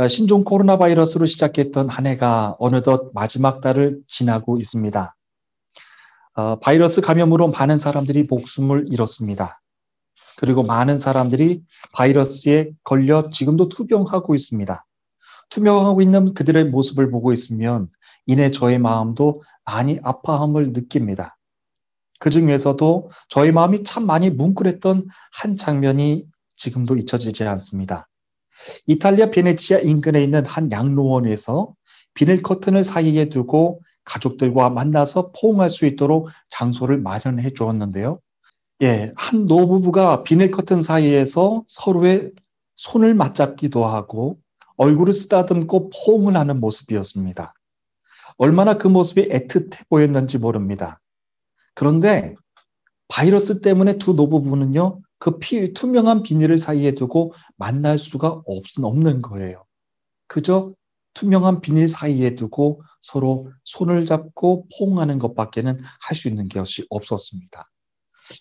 신종 코로나 바이러스로 시작했던 한 해가 어느덧 마지막 달을 지나고 있습니다. 바이러스 감염으로 많은 사람들이 목숨을 잃었습니다. 그리고 많은 사람들이 바이러스에 걸려 지금도 투병하고 있습니다. 투병하고 있는 그들의 모습을 보고 있으면 이내 저의 마음도 많이 아파함을 느낍니다. 그 중에서도 저희 마음이 참 많이 뭉클했던 한 장면이 지금도 잊혀지지 않습니다. 이탈리아 베네치아 인근에 있는 한 양로원에서 비닐 커튼을 사이에 두고 가족들과 만나서 포옹할 수 있도록 장소를 마련해 주었는데요. 한 노부부가 비닐 커튼 사이에서 서로의 손을 맞잡기도 하고 얼굴을 쓰다듬고 포옹을 하는 모습이었습니다. 얼마나 그 모습이 애틋해 보였는지 모릅니다. 그런데 바이러스 때문에 두 노부부는요, 그 투명한 비닐을 사이에 두고 만날 수가 없는 거예요. 그저 투명한 비닐 사이에 두고 서로 손을 잡고 포옹하는 것밖에는 할 수 있는 것이 없었습니다.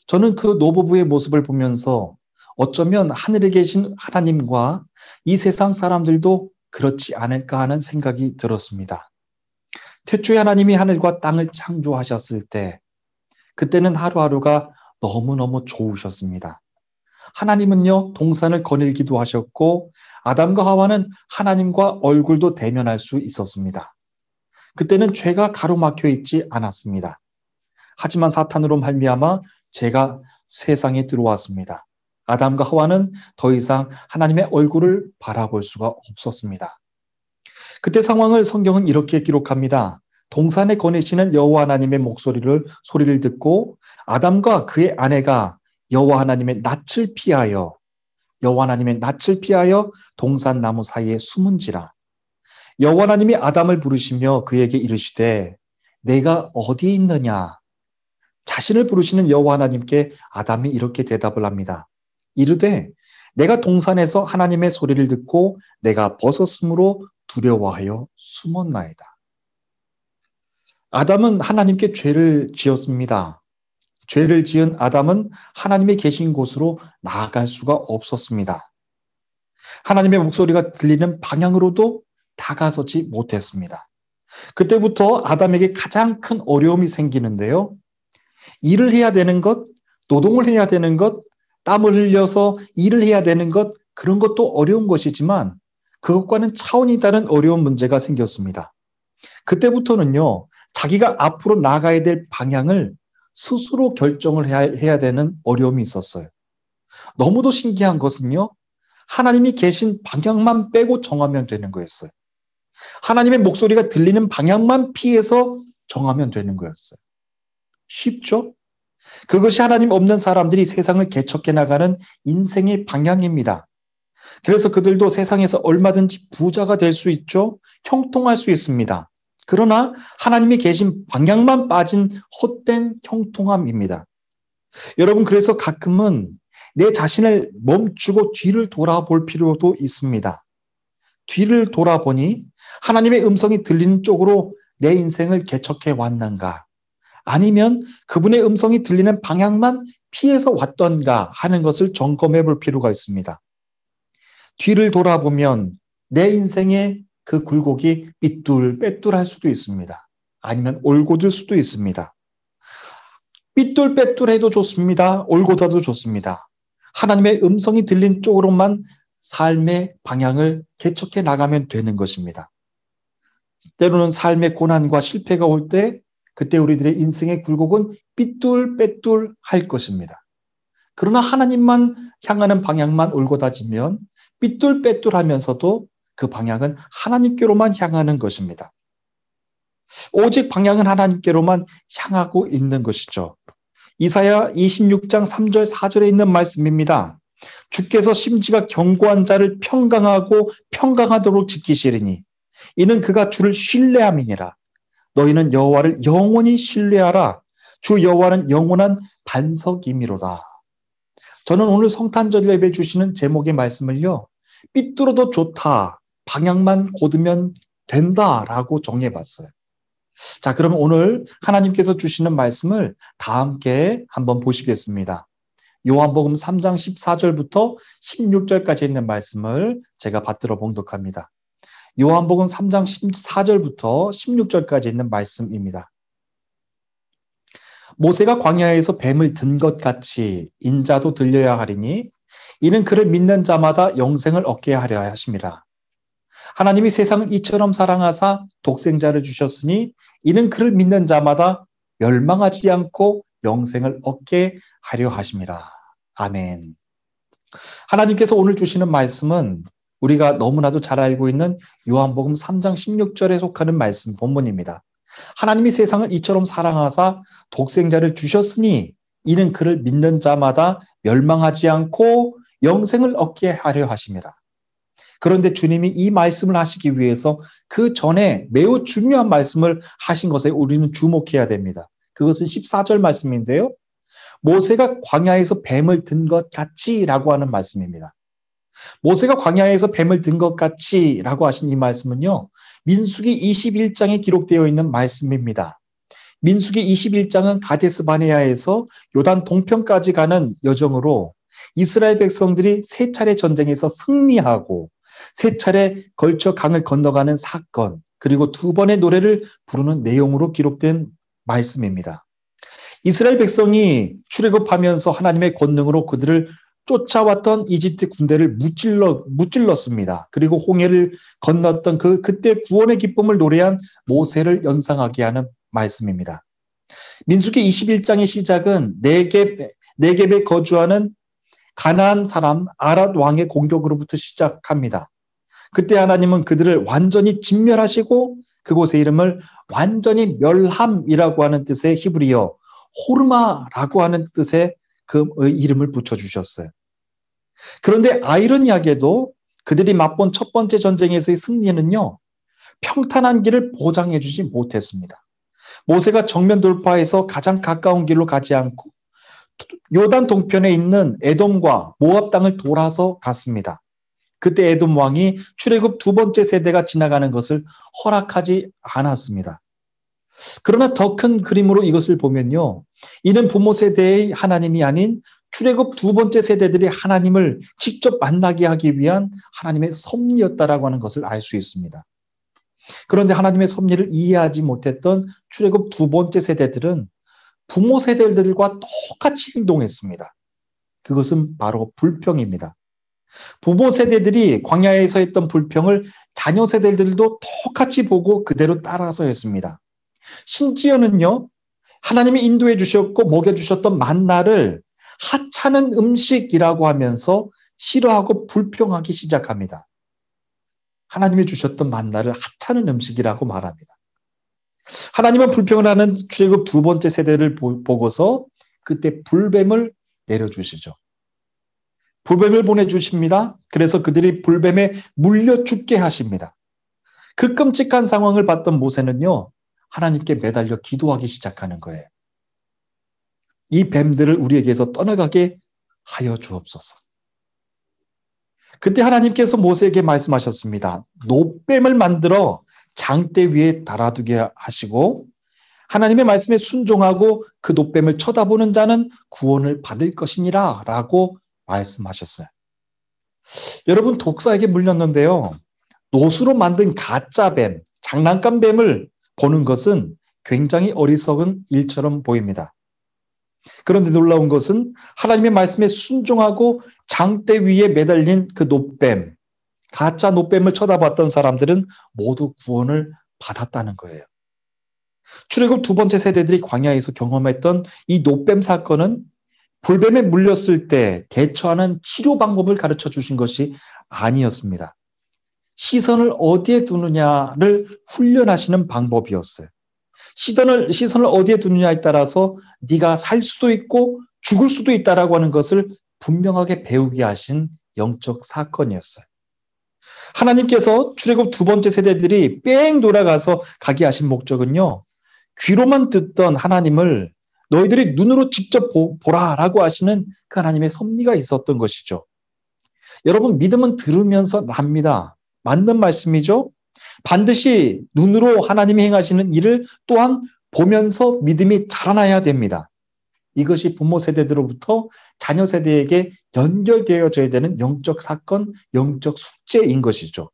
저는 그 노부부의 모습을 보면서 어쩌면 하늘에 계신 하나님과 이 세상 사람들도 그렇지 않을까 하는 생각이 들었습니다. 태초에 하나님이 하늘과 땅을 창조하셨을 때 그때는 하루하루가 너무너무 좋으셨습니다. 하나님은요, 동산을 거닐기도 하셨고 아담과 하와는 하나님과 얼굴도 대면할 수 있었습니다. 그때는 죄가 가로막혀 있지 않았습니다. 하지만 사탄으로 말미암아 죄가 세상에 들어왔습니다. 아담과 하와는 더 이상 하나님의 얼굴을 바라볼 수가 없었습니다. 그때 상황을 성경은 이렇게 기록합니다. 동산에 거니시는 여호와 하나님의 소리를 듣고 아담과 그의 아내가 여호와 하나님의 낯을 피하여 동산 나무 사이에 숨은지라. 여호와 하나님이 아담을 부르시며 그에게 이르시되 내가 어디에 있느냐. 자신을 부르시는 여호와 하나님께 아담이 이렇게 대답을 합니다. 이르되 내가 동산에서 하나님의 소리를 듣고 내가 벗었으므로 두려워하여 숨었나이다. 아담은 하나님께 죄를 지었습니다. 죄를 지은 아담은 하나님이 계신 곳으로 나아갈 수가 없었습니다. 하나님의 목소리가 들리는 방향으로도 다가서지 못했습니다. 그때부터 아담에게 가장 큰 어려움이 생기는데요. 일을 해야 되는 것, 노동을 해야 되는 것, 땀을 흘려서 일을 해야 되는 것, 그런 것도 어려운 것이지만 그것과는 차원이 다른 어려운 문제가 생겼습니다. 그때부터는요, 자기가 앞으로 나가야 될 방향을 스스로 결정을 해야 되는 어려움이 있었어요. 너무도 신기한 것은요, 하나님이 계신 방향만 빼고 정하면 되는 거였어요. 하나님의 목소리가 들리는 방향만 피해서 정하면 되는 거였어요. 쉽죠? 그것이 하나님 없는 사람들이 세상을 개척해 나가는 인생의 방향입니다. 그래서 그들도 세상에서 얼마든지 부자가 될 수 있죠. 형통할 수 있습니다. 그러나 하나님이 계신 방향만 빠진 헛된 형통함입니다. 여러분, 그래서 가끔은 내 자신을 멈추고 뒤를 돌아볼 필요도 있습니다. 뒤를 돌아보니 하나님의 음성이 들리는 쪽으로 내 인생을 개척해 왔는가? 아니면 그분의 음성이 들리는 방향만 피해서 왔던가 하는 것을 점검해 볼 필요가 있습니다. 뒤를 돌아보면 내 인생의 그 굴곡이 삐뚤빼뚤할 수도 있습니다. 아니면 올곧을 수도 있습니다. 삐뚤빼뚤해도 좋습니다. 올곧어도 좋습니다. 하나님의 음성이 들린 쪽으로만 삶의 방향을 개척해 나가면 되는 것입니다. 때로는 삶의 고난과 실패가 올 때 그때 우리들의 인생의 굴곡은 삐뚤빼뚤할 것입니다. 그러나 하나님만 향하는 방향만 올곧아지면 삐뚤빼뚤하면서도 그 방향은 하나님께로만 향하는 것입니다. 오직 방향은 하나님께로만 향하고 있는 것이죠. 이사야 26장 3절 4절에 있는 말씀입니다. 주께서 심지가 견고한 자를 평강하도록 지키시리니 이는 그가 주를 신뢰함이니라. 너희는 여호와를 영원히 신뢰하라. 주 여호와는 영원한 반석이미로다. 저는 오늘 성탄절 예배 주시는 제목의 말씀을요, 삐뚤어도 좋다, 방향만 곧으면 된다라고 정해봤어요. 자, 그럼 오늘 하나님께서 주시는 말씀을 다 함께 한번 보시겠습니다. 요한복음 3장 14절부터 16절까지 있는 말씀을 제가 받들어 봉독합니다. 요한복음 3장 14절부터 16절까지 있는 말씀입니다. 모세가 광야에서 뱀을 든 것 같이 인자도 들려야 하리니 이는 그를 믿는 자마다 영생을 얻게 하려 하심이라. 하나님이 세상을 이처럼 사랑하사 독생자를 주셨으니 이는 그를 믿는 자마다 멸망하지 않고 영생을 얻게 하려 하심이라. 아멘. 하나님께서 오늘 주시는 말씀은 우리가 너무나도 잘 알고 있는 요한복음 3장 16절에 속하는 말씀 본문입니다. 하나님이 세상을 이처럼 사랑하사 독생자를 주셨으니 이는 그를 믿는 자마다 멸망하지 않고 영생을 얻게 하려 하심이라. 그런데 주님이 이 말씀을 하시기 위해서 그 전에 매우 중요한 말씀을 하신 것에 우리는 주목해야 됩니다. 그것은 14절 말씀인데요. 모세가 광야에서 뱀을 든 것 같이라고 하는 말씀입니다. 모세가 광야에서 뱀을 든 것 같이라고 하신 이 말씀은요. 민수기 21장에 기록되어 있는 말씀입니다. 민수기 21장은 가데스 바네아에서 요단 동편까지 가는 여정으로 이스라엘 백성들이 세 차례 전쟁에서 승리하고 세 차례 걸쳐 강을 건너가는 사건, 그리고 두 번의 노래를 부르는 내용으로 기록된 말씀입니다. 이스라엘 백성이 출애굽하면서 하나님의 권능으로 그들을 쫓아왔던 이집트 군대를 무찔렀습니다. 그리고 홍해를 건넜던 그때 구원의 기쁨을 노래한 모세를 연상하게 하는 말씀입니다. 민수기 21장의 시작은 네겝에 거주하는 가나안 사람 아랏 왕의 공격으로부터 시작합니다. 그때 하나님은 그들을 완전히 진멸하시고 그곳의 이름을 완전히 멸함이라고 하는 뜻의 히브리어 호르마라고 하는 뜻의 그 이름을 붙여주셨어요. 그런데 아이러니하게도 그들이 맛본 첫 번째 전쟁에서의 승리는요, 평탄한 길을 보장해주지 못했습니다. 모세가 정면 돌파해서 가장 가까운 길로 가지 않고 요단 동편에 있는 에돔과 모압 땅을 돌아서 갔습니다. 그때 에돔 왕이 출애굽 두 번째 세대가 지나가는 것을 허락하지 않았습니다. 그러나 더 큰 그림으로 이것을 보면요. 이는 부모 세대의 하나님이 아닌 출애굽 두 번째 세대들이 하나님을 직접 만나게 하기 위한 하나님의 섭리였다라고 하는 것을 알 수 있습니다. 그런데 하나님의 섭리를 이해하지 못했던 출애굽 두 번째 세대들은 부모 세대들과 똑같이 행동했습니다. 그것은 바로 불평입니다. 부모 세대들이 광야에서 했던 불평을 자녀 세대들도 똑같이 보고 그대로 따라서 했습니다. 심지어는요, 하나님이 인도해 주셨고 먹여주셨던 만나를 하찮은 음식이라고 하면서 싫어하고 불평하기 시작합니다. 하나님이 주셨던 만나를 하찮은 음식이라고 말합니다. 하나님은 불평을 하는 출애굽 두 번째 세대를 보고서 그때 불뱀을 내려주시죠. 불뱀을 보내주십니다. 그래서 그들이 불뱀에 물려 죽게 하십니다. 그 끔찍한 상황을 봤던 모세는요, 하나님께 매달려 기도하기 시작하는 거예요. 이 뱀들을 우리에게서 떠나가게 하여 주옵소서. 그때 하나님께서 모세에게 말씀하셨습니다. 노뱀을 만들어 장대 위에 달아두게 하시고 하나님의 말씀에 순종하고 그 노뱀을 쳐다보는 자는 구원을 받을 것이니라 라고 말씀하셨어요. 여러분, 독사에게 물렸는데요. 노수로 만든 가짜 뱀, 장난감 뱀을 보는 것은 굉장히 어리석은 일처럼 보입니다. 그런데 놀라운 것은 하나님의 말씀에 순종하고 장대 위에 매달린 그 노뱀, 가짜 노뱀을 쳐다봤던 사람들은 모두 구원을 받았다는 거예요. 출애굽 두 번째 세대들이 광야에서 경험했던 이 노뱀 사건은 불뱀에 물렸을 때 대처하는 치료 방법을 가르쳐 주신 것이 아니었습니다. 시선을 어디에 두느냐를 훈련하시는 방법이었어요. 시선을 어디에 두느냐에 따라서 네가 살 수도 있고 죽을 수도 있다라고 하는 것을 분명하게 배우게 하신 영적 사건이었어요. 하나님께서 출애굽 두 번째 세대들이 뺑 돌아가서 가게 하신 목적은요. 귀로만 듣던 하나님을 너희들이 눈으로 직접 보라라고 하시는 그 하나님의 섭리가 있었던 것이죠. 여러분, 믿음은 들으면서 납니다. 맞는 말씀이죠. 반드시 눈으로 하나님이 행하시는 일을 또한 보면서 믿음이 자라나야 됩니다. 이것이 부모 세대들로부터 자녀 세대에게 연결되어져야 되는 영적 사건, 영적 숙제인 것이죠.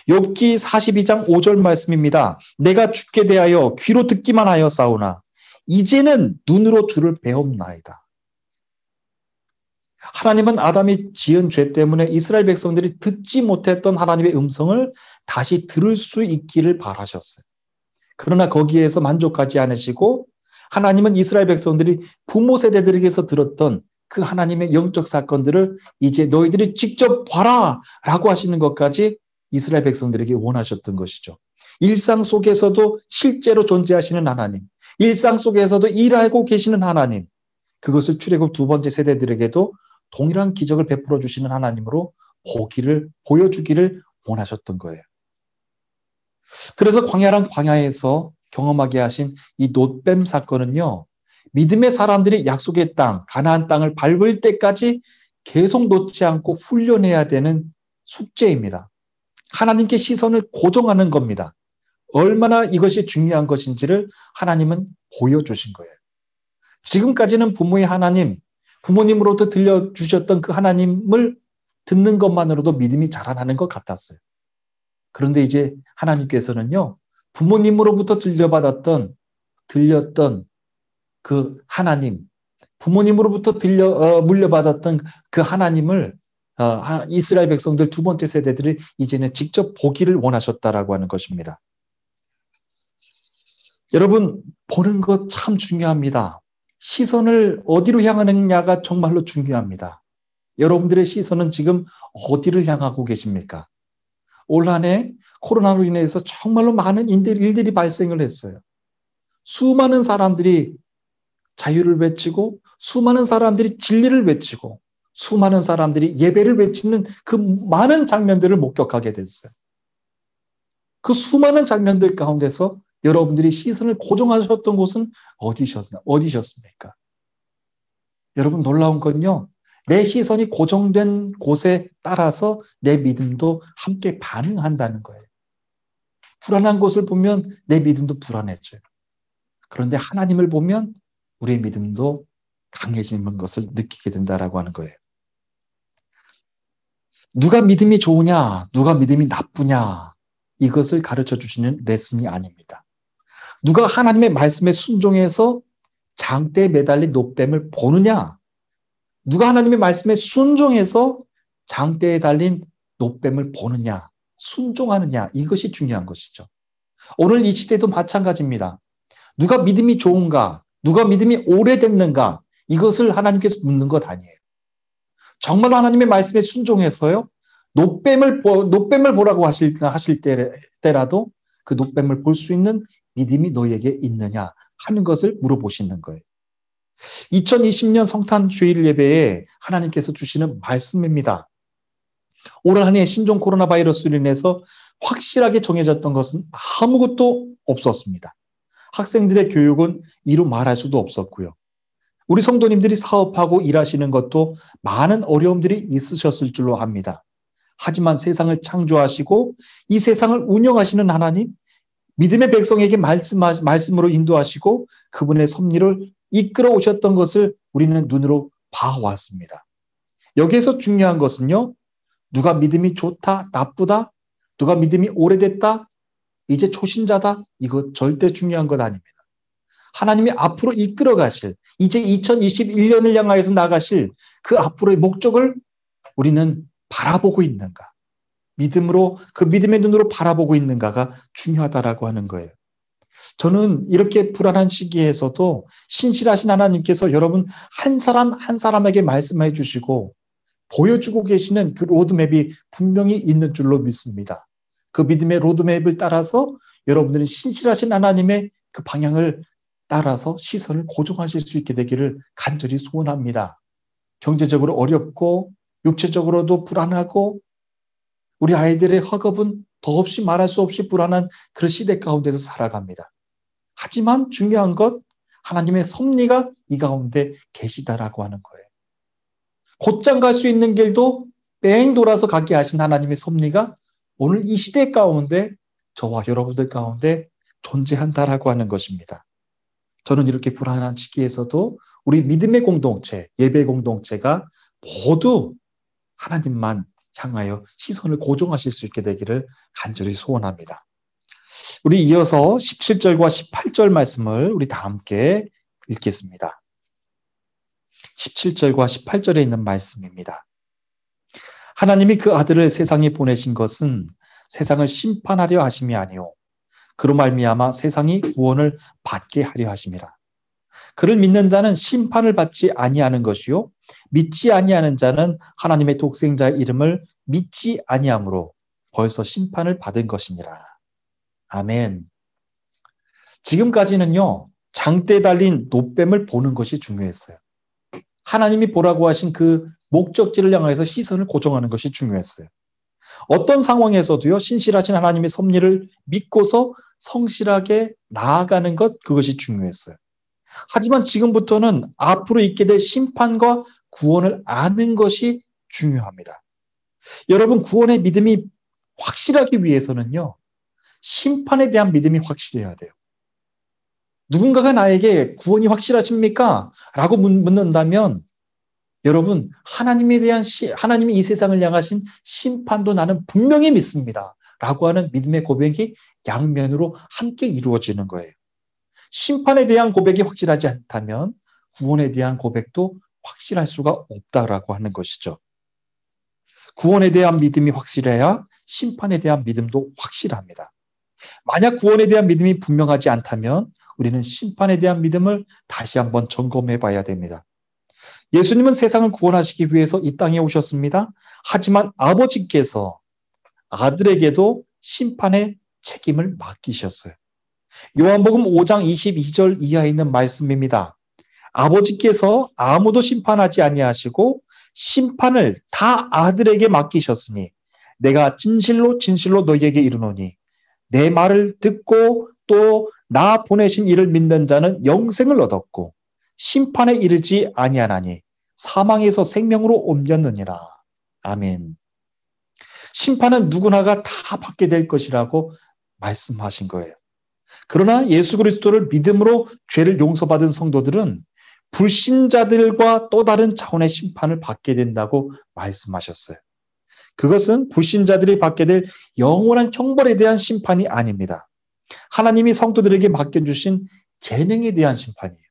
욥기 42장 5절 말씀입니다. 내가 주께 대하여 귀로 듣기만 하여 싸우나 이제는 눈으로 주를 배움나이다. 하나님은 아담이 지은 죄 때문에 이스라엘 백성들이 듣지 못했던 하나님의 음성을 다시 들을 수 있기를 바라셨어요. 그러나 거기에서 만족하지 않으시고 하나님은 이스라엘 백성들이 부모 세대들에게서 들었던 그 하나님의 영적 사건들을 이제 너희들이 직접 봐라 라고 하시는 것까지 이스라엘 백성들에게 원하셨던 것이죠. 일상 속에서도 실제로 존재하시는 하나님, 일상 속에서도 일하고 계시는 하나님, 그것을 출애굽 두 번째 세대들에게도 동일한 기적을 베풀어 주시는 하나님으로 보여주기를 원하셨던 거예요. 그래서 광야란 광야에서 경험하게 하신 이 놋뱀 사건은요, 믿음의 사람들이 약속의 땅, 가나안 땅을 밟을 때까지 계속 놓지 않고 훈련해야 되는 숙제입니다. 하나님께 시선을 고정하는 겁니다. 얼마나 이것이 중요한 것인지를 하나님은 보여주신 거예요. 지금까지는 부모의 하나님, 부모님으로부터 들려주셨던 그 하나님을 듣는 것만으로도 믿음이 자라나는 것 같았어요. 그런데 이제 하나님께서는요, 부모님으로부터 들렸던 그 하나님, 부모님으로부터 물려받았던 그 하나님을 이스라엘 백성들 두 번째 세대들이 이제는 직접 보기를 원하셨다라고 하는 것입니다. 여러분, 보는 것 참 중요합니다. 시선을 어디로 향하느냐가 정말로 중요합니다. 여러분들의 시선은 지금 어디를 향하고 계십니까? 올 한 해 코로나로 인해서 정말로 많은 일들이 발생을 했어요. 수많은 사람들이 자유를 외치고 수많은 사람들이 진리를 외치고 수많은 사람들이 예배를 외치는 그 많은 장면들을 목격하게 됐어요. 그 수많은 장면들 가운데서 여러분들이 시선을 고정하셨던 곳은 어디셨습니까? 여러분, 놀라운 건요, 내 시선이 고정된 곳에 따라서 내 믿음도 함께 반응한다는 거예요. 불안한 곳을 보면 내 믿음도 불안해져요. 그런데 하나님을 보면 우리의 믿음도 강해지는 것을 느끼게 된다라고 하는 거예요. 누가 믿음이 좋으냐, 누가 믿음이 나쁘냐, 이것을 가르쳐 주시는 레슨이 아닙니다. 누가 하나님의 말씀에 순종해서 장대에 매달린 놋뱀을 보느냐, 누가 하나님의 말씀에 순종해서 장대에 달린 놋뱀을 보느냐, 순종하느냐, 이것이 중요한 것이죠. 오늘 이 시대도 마찬가지입니다. 누가 믿음이 좋은가, 누가 믿음이 오래됐는가, 이것을 하나님께서 묻는 것 아니에요. 정말 하나님의 말씀에 순종해서요, 놋뱀을 보라고 하실 때라도 그 놋뱀을 볼 수 있는 믿음이 너에게 있느냐 하는 것을 물어보시는 거예요. 2020년 성탄 주일 예배에 하나님께서 주시는 말씀입니다. 올 한 해 신종 코로나 바이러스로 인해서 확실하게 정해졌던 것은 아무것도 없었습니다. 학생들의 교육은 이루 말할 수도 없었고요. 우리 성도님들이 사업하고 일하시는 것도 많은 어려움들이 있으셨을 줄로 압니다. 하지만 세상을 창조하시고 이 세상을 운영하시는 하나님, 믿음의 백성에게 말씀으로 인도하시고 그분의 섭리를 이끌어 오셨던 것을 우리는 눈으로 봐왔습니다. 여기에서 중요한 것은요, 누가 믿음이 좋다, 나쁘다, 누가 믿음이 오래됐다, 이제 초신자다, 이거 절대 중요한 것 아닙니다. 하나님이 앞으로 이끌어 가실, 이제 2021년을 향하여서 나가실 그 앞으로의 목적을 우리는 바라보고 있는가, 믿음으로, 그 믿음의 눈으로 바라보고 있는가가 중요하다라고 하는 거예요. 저는 이렇게 불안한 시기에서도 신실하신 하나님께서 여러분 한 사람 한 사람에게 말씀해 주시고 보여주고 계시는 그 로드맵이 분명히 있는 줄로 믿습니다. 그 믿음의 로드맵을 따라서 여러분들은 신실하신 하나님의 그 방향을 따라서 시선을 고정하실 수 있게 되기를 간절히 소원합니다. 경제적으로 어렵고 육체적으로도 불안하고 우리 아이들의 학업은 더없이 말할 수 없이 불안한 그런 시대 가운데서 살아갑니다. 하지만 중요한 것, 하나님의 섭리가 이 가운데 계시다라고 하는 거예요. 곧장 갈 수 있는 길도 뺑 돌아서 가게 하신 하나님의 섭리가 오늘 이 시대 가운데 저와 여러분들 가운데 존재한다라고 하는 것입니다. 저는 이렇게 불안한 시기에서도 우리 믿음의 공동체, 예배 공동체가 모두 하나님만 향하여 시선을 고정하실 수 있게 되기를 간절히 소원합니다. 우리 이어서 17절과 18절 말씀을 우리 다 함께 읽겠습니다. 17절과 18절에 있는 말씀입니다. 하나님이 그 아들을 세상에 보내신 것은 세상을 심판하려 하심이 아니요 그로 말미암아 세상이 구원을 받게 하려 하심이라. 그를 믿는 자는 심판을 받지 아니하는 것이요 믿지 아니하는 자는 하나님의 독생자의 이름을 믿지 아니하므로 벌써 심판을 받은 것이니라. 아멘. 지금까지는요, 장대에 달린 놋뱀을 보는 것이 중요했어요. 하나님이 보라고 하신 그 목적지를 향해서 시선을 고정하는 것이 중요했어요. 어떤 상황에서도요, 신실하신 하나님의 섭리를 믿고서 성실하게 나아가는 것, 그것이 중요했어요. 하지만 지금부터는 앞으로 있게 될 심판과 구원을 아는 것이 중요합니다. 여러분, 구원의 믿음이 확실하기 위해서는요, 심판에 대한 믿음이 확실해야 돼요. 누군가가 나에게 구원이 확실하십니까? 라고 묻는다면 여러분, 하나님이 이 세상을 향하신 심판도 나는 분명히 믿습니다. 라고 하는 믿음의 고백이 양면으로 함께 이루어지는 거예요. 심판에 대한 고백이 확실하지 않다면 구원에 대한 고백도 확실할 수가 없다라고 하는 것이죠. 구원에 대한 믿음이 확실해야 심판에 대한 믿음도 확실합니다. 만약 구원에 대한 믿음이 분명하지 않다면 우리는 심판에 대한 믿음을 다시 한번 점검해 봐야 됩니다. 예수님은 세상을 구원하시기 위해서 이 땅에 오셨습니다. 하지만 아버지께서 아들에게도 심판의 책임을 맡기셨어요. 요한복음 5장 22절 이하에 있는 말씀입니다. 아버지께서 아무도 심판하지 아니하시고 심판을 다 아들에게 맡기셨으니 내가 진실로 진실로 너희에게 이르노니 내 말을 듣고 또 나 보내신 이를 믿는 자는 영생을 얻었고 심판에 이르지 아니하나니 사망에서 생명으로 옮겼느니라. 아멘. 심판은 누구나가 다 받게 될 것이라고 말씀하신 거예요. 그러나 예수 그리스도를 믿음으로 죄를 용서받은 성도들은 불신자들과 또 다른 차원의 심판을 받게 된다고 말씀하셨어요. 그것은 불신자들이 받게 될 영원한 형벌에 대한 심판이 아닙니다. 하나님이 성도들에게 맡겨주신 재능에 대한 심판이에요.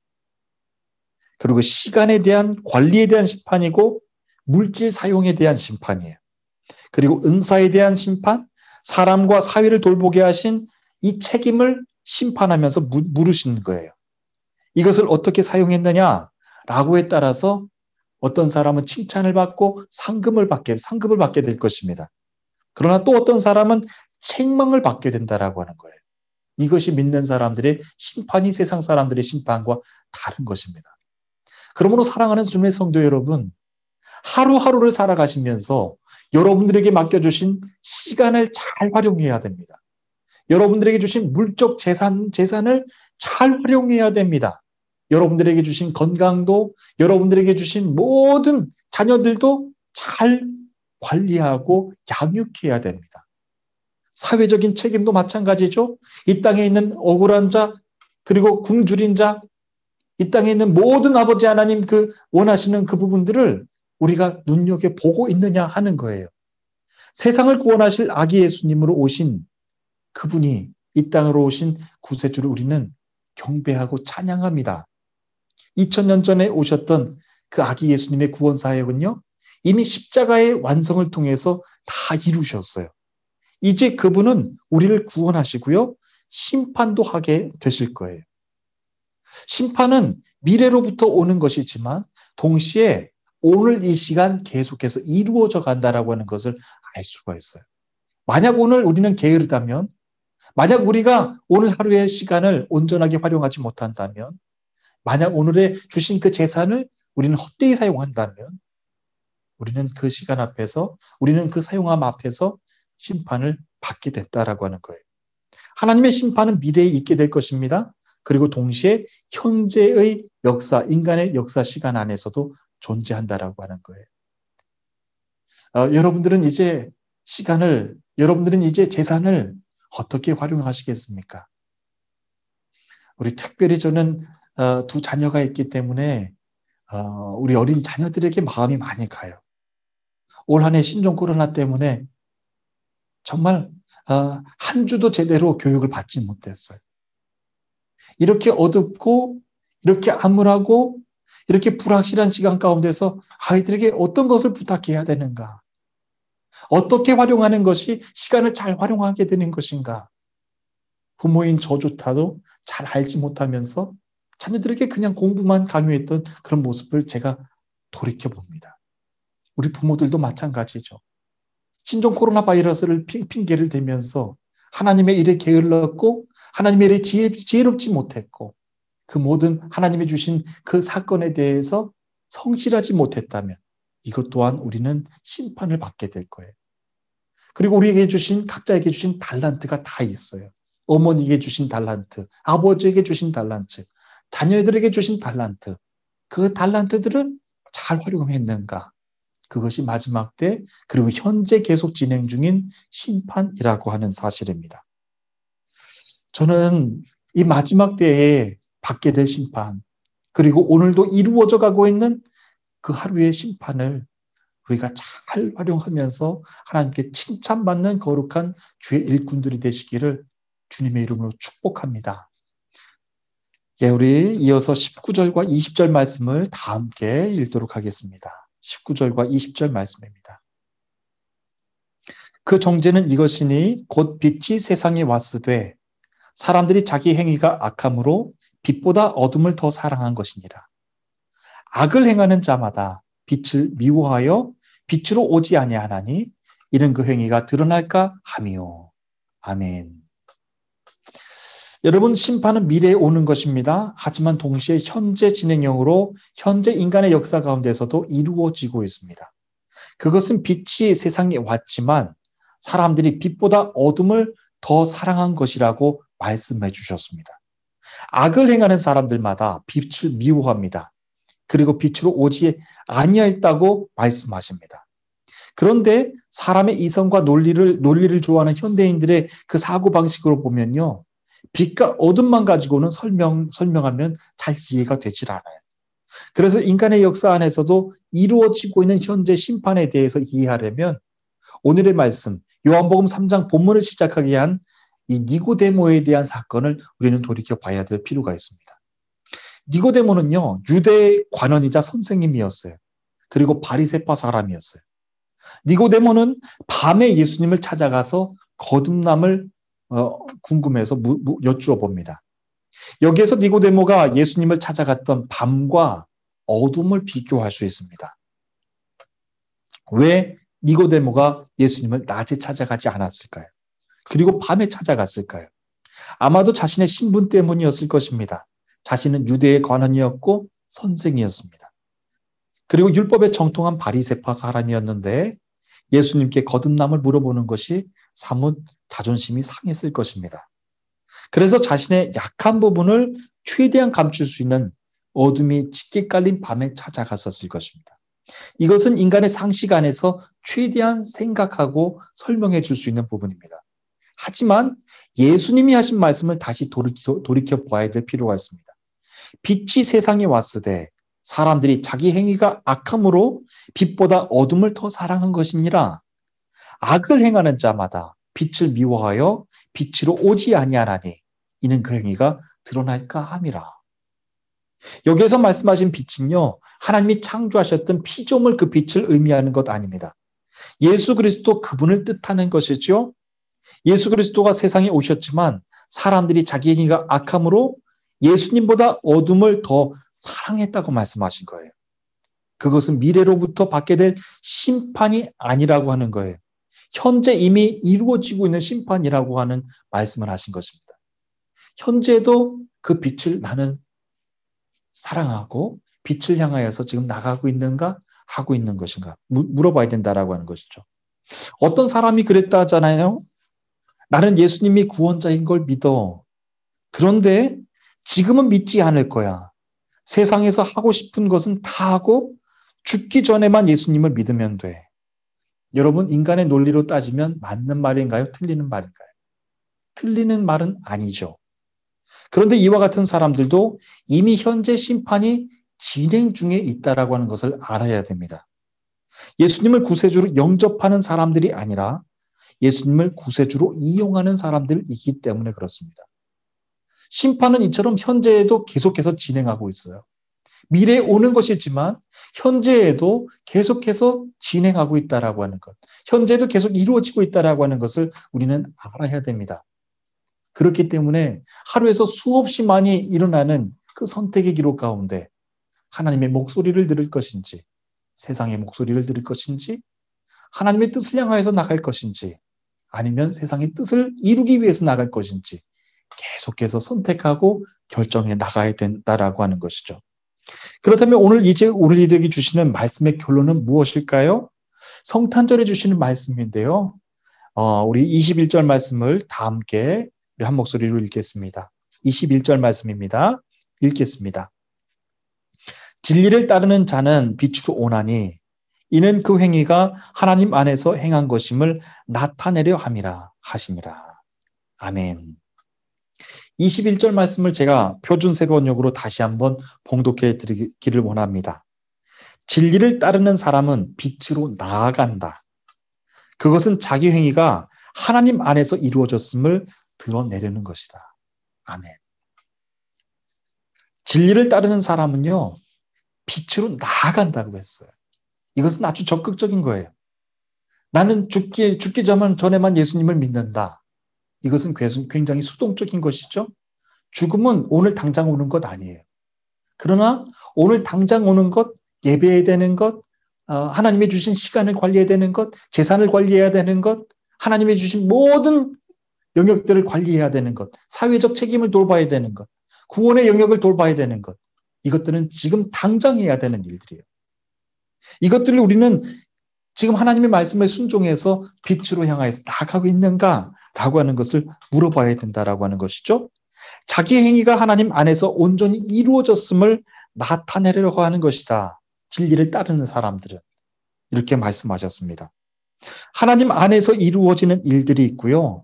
그리고 시간에 대한 관리에 대한 심판이고 물질 사용에 대한 심판이에요. 그리고 은사에 대한 심판, 사람과 사회를 돌보게 하신 이 책임을 심판하면서 물으시는 거예요. 이것을 어떻게 사용했느냐라고에 따라서 어떤 사람은 칭찬을 받고 상급을 받게 될 것입니다. 그러나 또 어떤 사람은 책망을 받게 된다라고 하는 거예요. 이것이 믿는 사람들의 심판이 세상 사람들의 심판과 다른 것입니다. 그러므로 사랑하는 주님의 성도 여러분, 하루하루를 살아가시면서 여러분들에게 맡겨주신 시간을 잘 활용해야 됩니다. 여러분들에게 주신 물적 재산을 잘 활용해야 됩니다. 여러분들에게 주신 건강도, 여러분들에게 주신 모든 자녀들도 잘 관리하고 양육해야 됩니다. 사회적인 책임도 마찬가지죠. 이 땅에 있는 억울한 자, 그리고 굶주린 자, 이 땅에 있는 모든 아버지 하나님 그 원하시는 그 부분들을 우리가 눈여겨보고 있느냐 하는 거예요. 세상을 구원하실 아기 예수님으로 오신 그분이 이 땅으로 오신 구세주를 우리는 경배하고 찬양합니다. 2000년 전에 오셨던 그 아기 예수님의 구원 사역은요, 이미 십자가의 완성을 통해서 다 이루셨어요. 이제 그분은 우리를 구원하시고요, 심판도 하게 되실 거예요. 심판은 미래로부터 오는 것이지만 동시에 오늘 이 시간 계속해서 이루어져 간다라고 하는 것을 알 수가 있어요. 만약 오늘 우리는 게으르다면, 만약 우리가 오늘 하루의 시간을 온전하게 활용하지 못한다면, 만약 오늘에 주신 그 재산을 우리는 헛되이 사용한다면 우리는 그 시간 앞에서, 우리는 그 사용함 앞에서 심판을 받게 됐다라고 하는 거예요. 하나님의 심판은 미래에 있게 될 것입니다. 그리고 동시에 현재의 역사, 인간의 역사 시간 안에서도 존재한다라고 하는 거예요. 여러분들은 이제 여러분들은 이제 재산을 어떻게 활용하시겠습니까? 우리 특별히 저는 두 자녀가 있기 때문에 우리 어린 자녀들에게 마음이 많이 가요. 올 한 해 신종 코로나 때문에 정말 한 주도 제대로 교육을 받지 못했어요. 이렇게 어둡고 이렇게 암울하고 이렇게 불확실한 시간 가운데서 아이들에게 어떤 것을 부탁해야 되는가? 어떻게 활용하는 것이 시간을 잘 활용하게 되는 것인가? 부모인 저조차도 잘 알지 못하면서 자녀들에게 그냥 공부만 강요했던 그런 모습을 제가 돌이켜 봅니다. 우리 부모들도 마찬가지죠. 신종 코로나 바이러스를 핑계를 대면서 하나님의 일에 게을렀고 하나님의 일에 지혜롭지 못했고 그 모든 하나님이 주신 그 사건에 대해서 성실하지 못했다면 이것 또한 우리는 심판을 받게 될 거예요. 그리고 우리에게 주신 각자에게 주신 달란트가 다 있어요. 어머니에게 주신 달란트, 아버지에게 주신 달란트, 자녀들에게 주신 달란트. 그 달란트들을 잘 활용했는가? 그것이 마지막 때 그리고 현재 계속 진행 중인 심판이라고 하는 사실입니다. 저는 이 마지막 때에 받게 될 심판 그리고 오늘도 이루어져 가고 있는 그 하루의 심판을 우리가 잘 활용하면서 하나님께 칭찬받는 거룩한 주의 일꾼들이 되시기를 주님의 이름으로 축복합니다. 예, 우리 이어서 19절과 20절 말씀을 다 함께 읽도록 하겠습니다. 19절과 20절 말씀입니다. 그 정죄는 이것이니 곧 빛이 세상에 왔으되 사람들이 자기 행위가 악함으로 빛보다 어둠을 더 사랑한 것이니라. 악을 행하는 자마다 빛을 미워하여 빛으로 오지 아니하나니 이는 그 행위가 드러날까 함이요. 아멘. 여러분, 심판은 미래에 오는 것입니다. 하지만 동시에 현재 진행형으로 현재 인간의 역사 가운데서도 이루어지고 있습니다. 그것은 빛이 세상에 왔지만 사람들이 빛보다 어둠을 더 사랑한 것이라고 말씀해 주셨습니다. 악을 행하는 사람들마다 빛을 미워합니다. 그리고 빛으로 오지 아니하였다고 말씀하십니다. 그런데 사람의 이성과 논리를 좋아하는 현대인들의 그 사고방식으로 보면요. 빛과 어둠만 가지고는 설명하면 잘 이해가 되질 않아요. 그래서 인간의 역사 안에서도 이루어지고 있는 현재 심판에 대해서 이해하려면 오늘의 말씀, 요한복음 3장 본문을 시작하게 한 이 니고데모에 대한 사건을 우리는 돌이켜 봐야 될 필요가 있습니다. 니고데모는요, 유대 관원이자 선생님이었어요. 그리고 바리새파 사람이었어요. 니고데모는 밤에 예수님을 찾아가서 거듭남을 궁금해서 여쭈어 봅니다. 여기에서 니고데모가 예수님을 찾아갔던 밤과 어둠을 비교할 수 있습니다. 왜 니고데모가 예수님을 낮에 찾아가지 않았을까요? 그리고 밤에 찾아갔을까요? 아마도 자신의 신분 때문이었을 것입니다. 자신은 유대의 관원이었고 선생이었습니다. 그리고 율법에 정통한 바리새파 사람이었는데 예수님께 거듭남을 물어보는 것이 사뭇 자존심이 상했을 것입니다. 그래서 자신의 약한 부분을 최대한 감출 수 있는 어둠이 짙게 깔린 밤에 찾아갔었을 것입니다. 이것은 인간의 상식 안에서 최대한 생각하고 설명해 줄 수 있는 부분입니다. 하지만 예수님이 하신 말씀을 다시 돌이켜 봐야 될 필요가 있습니다. 빛이 세상에 왔으되 사람들이 자기 행위가 악함으로 빛보다 어둠을 더 사랑한 것이니라. 악을 행하는 자마다 빛을 미워하여 빛으로 오지 아니하나니 이는 그 행위가 드러날까 함이라. 여기에서 말씀하신 빛은요, 하나님이 창조하셨던 피조물 그 빛을 의미하는 것 아닙니다. 예수 그리스도 그분을 뜻하는 것이죠. 예수 그리스도가 세상에 오셨지만 사람들이 자기 행위가 악함으로 예수님보다 어둠을 더 사랑했다고 말씀하신 거예요. 그것은 미래로부터 받게 될 심판이 아니라고 하는 거예요. 현재 이미 이루어지고 있는 심판이라고 하는 말씀을 하신 것입니다. 현재도 그 빛을 나는 사랑하고 빛을 향하여서 지금 나가고 있는가 하고 있는 것인가 물어봐야 된다라고 하는 것이죠. 어떤 사람이 그랬다 하잖아요. 나는 예수님이 구원자인 걸 믿어. 그런데 지금은 믿지 않을 거야. 세상에서 하고 싶은 것은 다 하고 죽기 전에만 예수님을 믿으면 돼. 여러분, 인간의 논리로 따지면 맞는 말인가요? 틀리는 말인가요? 틀리는 말은 아니죠. 그런데 이와 같은 사람들도 이미 현재 심판이 진행 중에 있다라고 하는 것을 알아야 됩니다. 예수님을 구세주로 영접하는 사람들이 아니라 예수님을 구세주로 이용하는 사람들이기 때문에 그렇습니다. 심판은 이처럼 현재에도 계속해서 진행하고 있어요. 미래에 오는 것이지만 현재에도 계속해서 진행하고 있다라고 하는 것, 현재도 계속 이루어지고 있다라고 하는 것을 우리는 알아야 됩니다. 그렇기 때문에 하루에서 수없이 많이 일어나는 그 선택의 기록 가운데 하나님의 목소리를 들을 것인지, 세상의 목소리를 들을 것인지, 하나님의 뜻을 향하여서 나갈 것인지, 아니면 세상의 뜻을 이루기 위해서 나갈 것인지 계속해서 선택하고 결정해 나가야 된다라고 하는 것이죠. 그렇다면 오늘 이제 우리들에게 주시는 말씀의 결론은 무엇일까요? 성탄절에 주시는 말씀인데요. 우리 21절 말씀을 다 함께 우리 한 목소리로 읽겠습니다. 21절 말씀입니다. 읽겠습니다. 진리를 따르는 자는 빛으로 오나니 이는 그 행위가 하나님 안에서 행한 것임을 나타내려 함이라 하시니라. 아멘. 21절 말씀을 제가 표준 세번역으로 다시 한번 봉독해 드리기를 원합니다. 진리를 따르는 사람은 빛으로 나아간다. 그것은 자기 행위가 하나님 안에서 이루어졌음을 드러내려는 것이다. 아멘. 진리를 따르는 사람은요, 빛으로 나아간다고 했어요. 이것은 아주 적극적인 거예요. 나는 죽기 전에만 예수님을 믿는다. 이것은 굉장히 수동적인 것이죠. 죽음은 오늘 당장 오는 것 아니에요. 그러나 오늘 당장 오는 것, 예배해야 되는 것, 하나님이 주신 시간을 관리해야 되는 것, 재산을 관리해야 되는 것, 하나님이 주신 모든 영역들을 관리해야 되는 것, 사회적 책임을 돌봐야 되는 것, 구원의 영역을 돌봐야 되는 것, 이것들은 지금 당장 해야 되는 일들이에요. 이것들을 우리는 지금 하나님의 말씀에 순종해서 빛으로 향하여서 나아가고 있는가라고 하는 것을 물어봐야 된다라고 하는 것이죠. 자기 행위가 하나님 안에서 온전히 이루어졌음을 나타내려고 하는 것이다. 진리를 따르는 사람들은 이렇게 말씀하셨습니다. 하나님 안에서 이루어지는 일들이 있고요.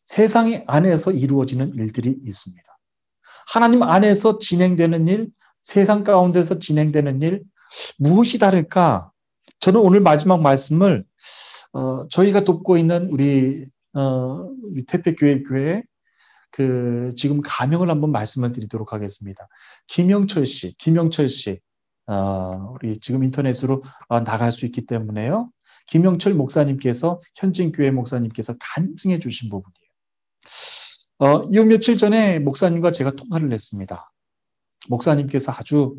세상 안에서 이루어지는 일들이 있습니다. 하나님 안에서 진행되는 일, 세상 가운데서 진행되는 일, 무엇이 다를까? 저는 오늘 마지막 말씀을 저희가 돕고 있는 우리 태백교회 지금 가명을 한번 말씀을 드리도록 하겠습니다. 김영철 씨, 우리 지금 인터넷으로 나갈 수 있기 때문에요. 김영철 목사님께서 현진교회 목사님께서 간증해 주신 부분이에요. 이 며칠 전에 목사님과 제가 통화를 했습니다. 목사님께서 아주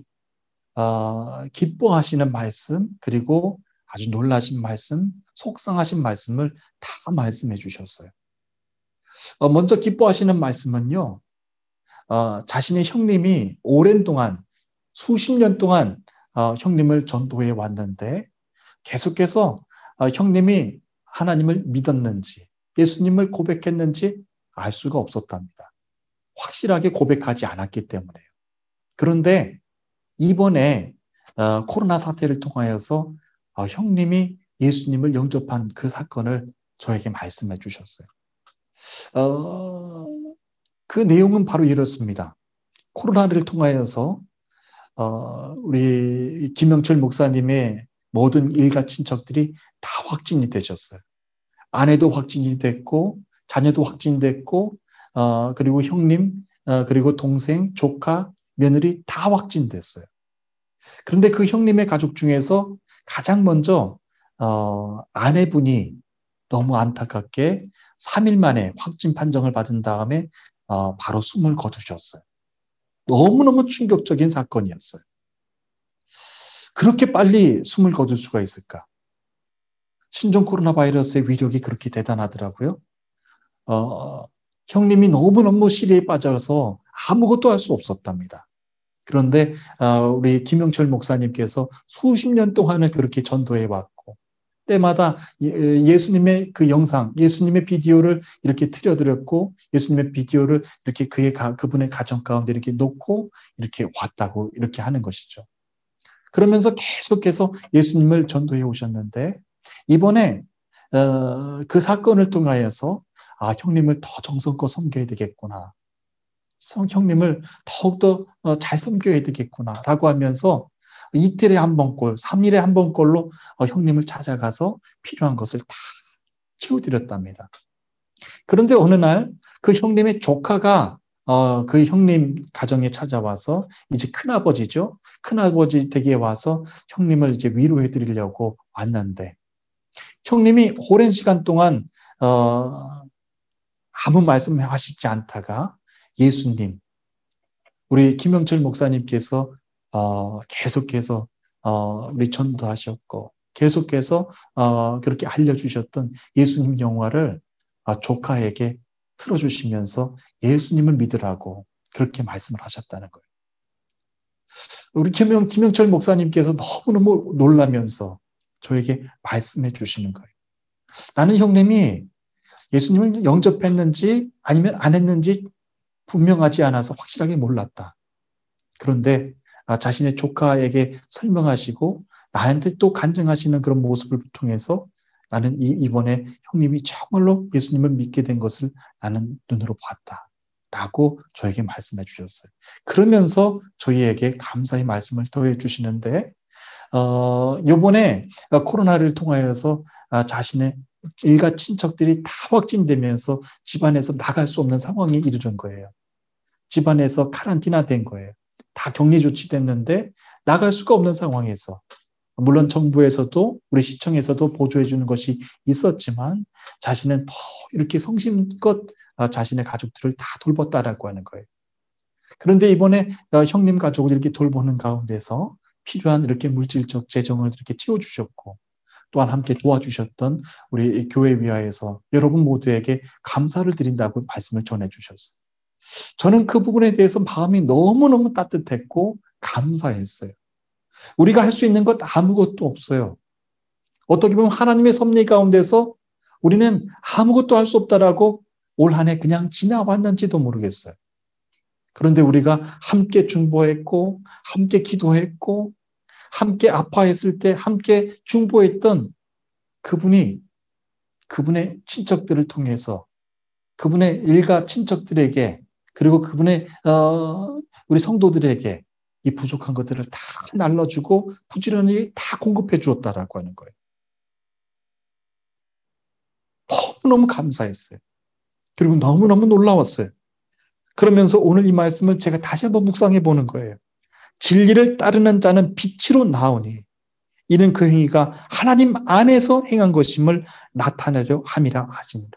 기뻐하시는 말씀, 그리고 아주 놀라신 말씀, 속상하신 말씀을 다 말씀해 주셨어요. 먼저 기뻐하시는 말씀은요, 자신의 형님이 오랜 동안, 수십 년 동안 형님을 전도해 왔는데 계속해서 형님이 하나님을 믿었는지, 예수님을 고백했는지 알 수가 없었답니다. 확실하게 고백하지 않았기 때문에요. 그런데 이번에 코로나 사태를 통하여서 형님이 예수님을 영접한 그 사건을 저에게 말씀해 주셨어요. 그 내용은 바로 이렇습니다. 코로나를 통하여서 우리 김영철 목사님의 모든 일가 친척들이 다 확진이 되셨어요. 아내도 확진이 됐고, 자녀도 확진됐고, 그리고 형님, 그리고 동생, 조카, 며느리 다 확진됐어요. 그런데 그 형님의 가족 중에서 가장 먼저 아내분이 너무 안타깝게 3일 만에 확진 판정을 받은 다음에 바로 숨을 거두셨어요. 너무너무 충격적인 사건이었어요. 그렇게 빨리 숨을 거둘 수가 있을까? 신종 코로나 바이러스의 위력이 그렇게 대단하더라고요. 형님이 너무너무 시리에 빠져서 아무것도 할 수 없었답니다. 그런데 우리 김영철 목사님께서 수십 년 동안을 그렇게 전도해 왔고 때마다 예수님의 그 영상, 예수님의 비디오를 이렇게 틀어드렸고 예수님의 비디오를 이렇게 그분의 가정 가운데 이렇게 놓고 이렇게 왔다고 이렇게 하는 것이죠. 그러면서 계속해서 예수님을 전도해 오셨는데 이번에 그 사건을 통하여서 형님을 더 정성껏 섬겨야 되겠구나. 형님을 더욱더 잘 섬겨야 되겠구나라고 하면서 이틀에 한 번꼴, 3일에 한 번꼴로 형님을 찾아가서 필요한 것을 다 치워드렸답니다. 그런데 어느 날 그 형님의 조카가 그 형님 가정에 찾아와서 이제 큰아버지죠. 큰아버지 댁에 와서 형님을 이제 위로해 드리려고 왔는데 형님이 오랜 시간 동안 아무 말씀하시지 않다가 예수님, 우리 김영철 목사님께서 계속해서 우리 전도하셨고 계속해서 그렇게 알려주셨던 예수님 영화를 조카에게 틀어주시면서 예수님을 믿으라고 그렇게 말씀을 하셨다는 거예요. 우리 김영철 목사님께서 너무너무 놀라면서 저에게 말씀해 주시는 거예요. 나는 형님이 예수님을 영접했는지 아니면 안 했는지 분명하지 않아서 확실하게 몰랐다. 그런데 자신의 조카에게 설명하시고 나한테 또 간증하시는 그런 모습을 통해서 나는 이번에 형님이 정말로 예수님을 믿게 된 것을 나는 눈으로 봤다. 라고 저에게 말씀해 주셨어요. 그러면서 저희에게 감사의 말씀을 더해 주시는데 요번에 코로나를 통하여서 자신의 일가 친척들이 다 확진되면서 집안에서 나갈 수 없는 상황에 이르는 거예요. 집안에서 카란티나 된 거예요. 다 격리 조치됐는데 나갈 수가 없는 상황에서 물론 정부에서도 우리 시청에서도 보조해 주는 것이 있었지만 자신은 더 이렇게 성심껏 자신의 가족들을 다 돌봤다라고 하는 거예요. 그런데 이번에 형님 가족을 이렇게 돌보는 가운데서 필요한 이렇게 물질적 재정을 이렇게 채워주셨고 또한 함께 도와주셨던 우리 교회 위하여서 여러분 모두에게 감사를 드린다고 말씀을 전해주셨어요. 저는 그 부분에 대해서 마음이 너무너무 따뜻했고 감사했어요. 우리가 할 수 있는 것 아무것도 없어요. 어떻게 보면 하나님의 섭리 가운데서 우리는 아무것도 할 수 없다라고 올 한 해 그냥 지나왔는지도 모르겠어요. 그런데 우리가 함께 중보했고 함께 기도했고 함께 아파했을 때 함께 중보했던 그분의 친척들을 통해서 그분의 일가 친척들에게 그리고 그분의 우리 성도들에게 이 부족한 것들을 다 날려주고 부지런히 다 공급해 주었다라고 하는 거예요. 너무너무 감사했어요. 그리고 너무너무 놀라웠어요. 그러면서 오늘 이 말씀을 제가 다시 한번 묵상해 보는 거예요. 진리를 따르는 자는 빛으로 나오니 이는 그 행위가 하나님 안에서 행한 것임을 나타내려 함이라 하시니라.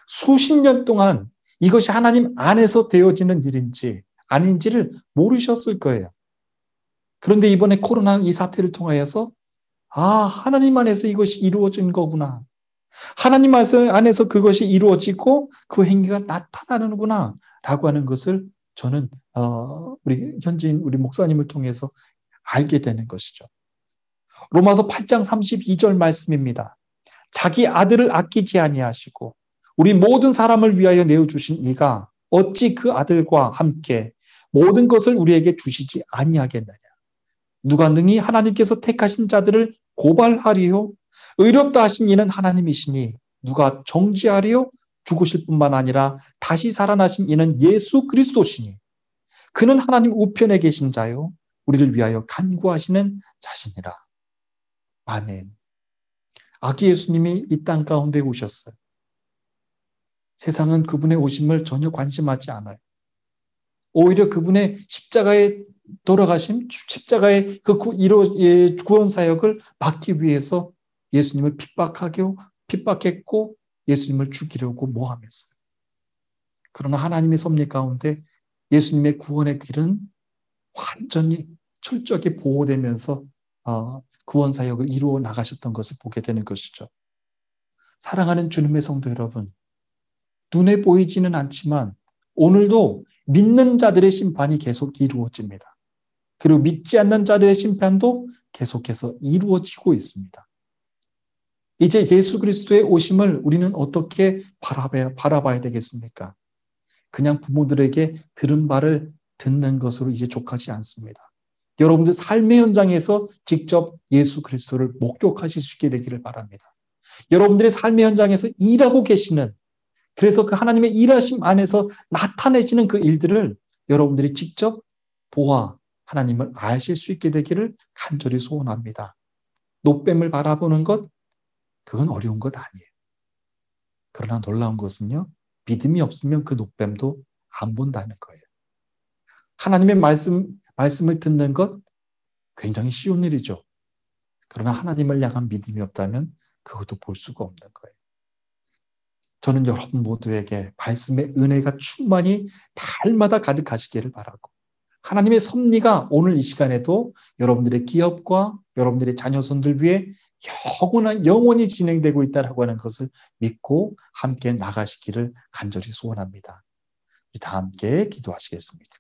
수십 년 동안 이것이 하나님 안에서 되어지는 일인지 아닌지를 모르셨을 거예요. 그런데 이번에 코로나 이 사태를 통하여서 하나님 안에서 이것이 이루어진 거구나. 하나님 안에서 그것이 이루어지고 그 행위가 나타나는구나 라고 하는 것을 저는 우리 현지인 우리 목사님을 통해서 알게 되는 것이죠. 로마서 8장 32절 말씀입니다. 자기 아들을 아끼지 아니하시고 우리 모든 사람을 위하여 내어주신 이가 어찌 그 아들과 함께 모든 것을 우리에게 주시지 아니하겠느냐. 누가 능히 하나님께서 택하신 자들을 고발하리요. 의롭다 하신 이는 하나님이시니 누가 정죄하리요. 죽으실 뿐만 아니라 다시 살아나신 이는 예수 그리스도시니 그는 하나님 우편에 계신 자요. 우리를 위하여 간구하시는 자시니라. 아멘. 아기 예수님이 이 땅 가운데 오셨어요. 세상은 그분의 오심을 전혀 관심하지 않아요. 오히려 그분의 십자가에 돌아가심, 십자가의 그 구원 사역을 막기 위해서 예수님을 핍박했고 예수님을 죽이려고 모함했어요. 그러나 하나님의 섭리 가운데 예수님의 구원의 길은 완전히 철저하게 보호되면서 구원 사역을 이루어 나가셨던 것을 보게 되는 것이죠. 사랑하는 주님의 성도 여러분, 눈에 보이지는 않지만 오늘도 믿는 자들의 심판이 계속 이루어집니다. 그리고 믿지 않는 자들의 심판도 계속해서 이루어지고 있습니다. 이제 예수 그리스도의 오심을 우리는 어떻게 바라봐야 되겠습니까? 그냥 부모들에게 들은 바를 듣는 것으로 이제 족하지 않습니다. 여러분들 삶의 현장에서 직접 예수 그리스도를 목격하실 수 있게 되기를 바랍니다. 여러분들의 삶의 현장에서 일하고 계시는 그래서 그 하나님의 일하심 안에서 나타내시는 그 일들을 여러분들이 직접 보아 하나님을 아실 수 있게 되기를 간절히 소원합니다. 노뱀을 바라보는 것, 그건 어려운 것 아니에요. 그러나 놀라운 것은요, 믿음이 없으면 그 노뱀도 안 본다는 거예요. 하나님의 말씀을 듣는 것 굉장히 쉬운 일이죠. 그러나 하나님을 향한 믿음이 없다면 그것도 볼 수가 없는 거예요. 저는 여러분 모두에게 말씀의 은혜가 충만히 달마다 가득하시기를 바라고, 하나님의 섭리가 오늘 이 시간에도 여러분들의 기업과 여러분들의 자녀손들 위해 영원히 진행되고 있다고 하는 것을 믿고 함께 나가시기를 간절히 소원합니다. 우리 다 함께 기도하시겠습니다.